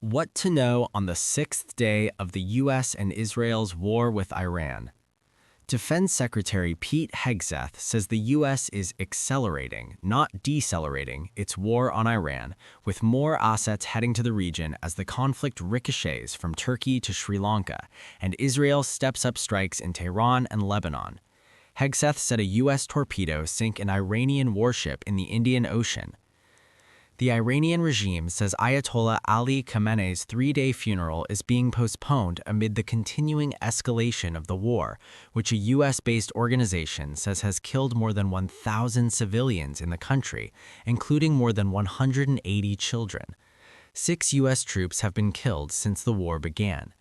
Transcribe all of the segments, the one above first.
What to know on the sixth day of the U.S. and Israel's war with Iran. Defense Secretary Pete Hegseth says the U.S. is accelerating, not decelerating, its war on Iran, with more assets heading to the region as the conflict ricochets from Turkey to Sri Lanka, and Israel steps up strikes in Tehran and Lebanon. Hegseth said a U.S. torpedo sank an Iranian warship in the Indian Ocean. The Iranian regime says Ayatollah Ali Khamenei's three-day funeral is being postponed amid the continuing escalation of the war, which a U.S.-based organization says has killed more than 1,000 civilians in the country, including more than 180 children. 6 U.S. troops have been killed since the war began.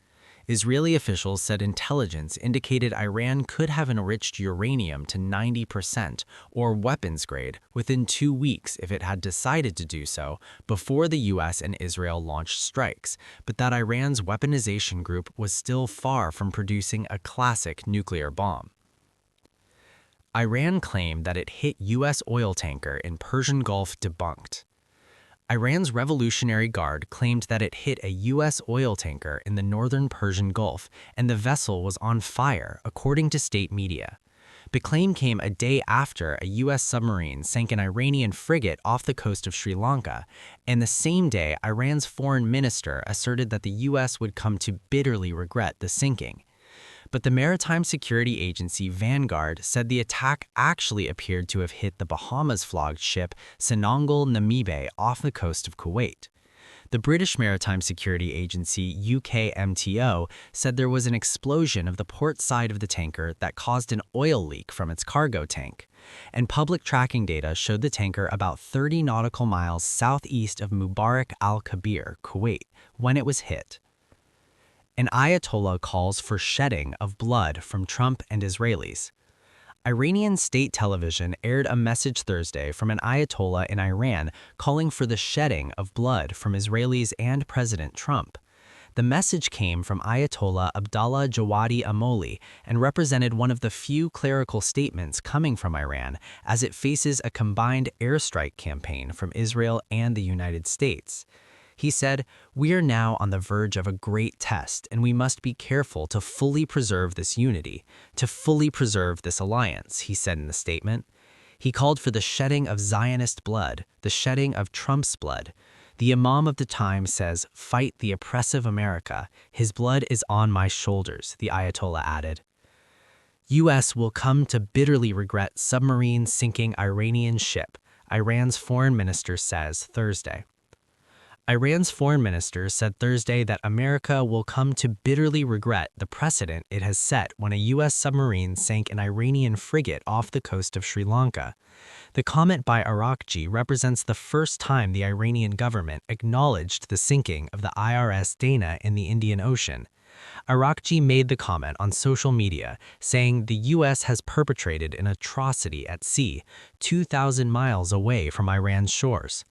Israeli officials said intelligence indicated Iran could have enriched uranium to 90% or weapons grade within 2 weeks if it had decided to do so before the U.S. and Israel launched strikes, but that Iran's weaponization group was still far from producing a classic nuclear bomb. Iran claimed that it hit U.S. oil tanker in Persian Gulf debunked. Iran's Revolutionary Guard claimed that it hit a U.S. oil tanker in the northern Persian Gulf and the vessel was on fire, according to state media. The claim came a day after a U.S. submarine sank an Iranian frigate off the coast of Sri Lanka, and the same day Iran's foreign minister asserted that the U.S. would come to bitterly regret the sinking. But the maritime security agency Vanguard said the attack actually appeared to have hit the Bahamas-flagged ship Senangol Namibe off the coast of Kuwait. The British maritime security agency UKMTO said there was an explosion of the port side of the tanker that caused an oil leak from its cargo tank. And public tracking data showed the tanker about 30 nautical miles southeast of Mubarak al-Kabir, Kuwait, when it was hit. An Ayatollah calls for shedding of blood from Trump and Israelis. Iranian state television aired a message Thursday from an Ayatollah in Iran calling for the shedding of blood from Israelis and President Trump. The message came from Ayatollah Abdallah Jawadi Amoli and represented one of the few clerical statements coming from Iran as it faces a combined airstrike campaign from Israel and the United States. He said, "We are now on the verge of a great test, and we must be careful to fully preserve this unity, to fully preserve this alliance," he said in the statement. He called for the shedding of Zionist blood, the shedding of Trump's blood. The Imam of the time says, "Fight the oppressive America. His blood is on my shoulders," the Ayatollah added. U.S. will come to bitterly regret submarine sinking Iranian ship, Iran's foreign minister says Thursday. Iran's foreign minister said Thursday that America will come to bitterly regret the precedent it has set when a U.S. submarine sank an Iranian frigate off the coast of Sri Lanka. The comment by Arakji represents the first time the Iranian government acknowledged the sinking of the IRS Dana in the Indian Ocean. Arakji made the comment on social media, saying the U.S. has perpetrated an atrocity at sea, 2,000 miles away from Iran's shores.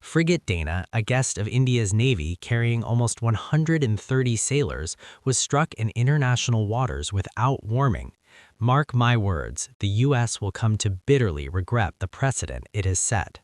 Frigate Dana, a guest of India's Navy carrying almost 130 sailors, was struck in international waters without warning. Mark my words, the U.S. will come to bitterly regret the precedent it has set.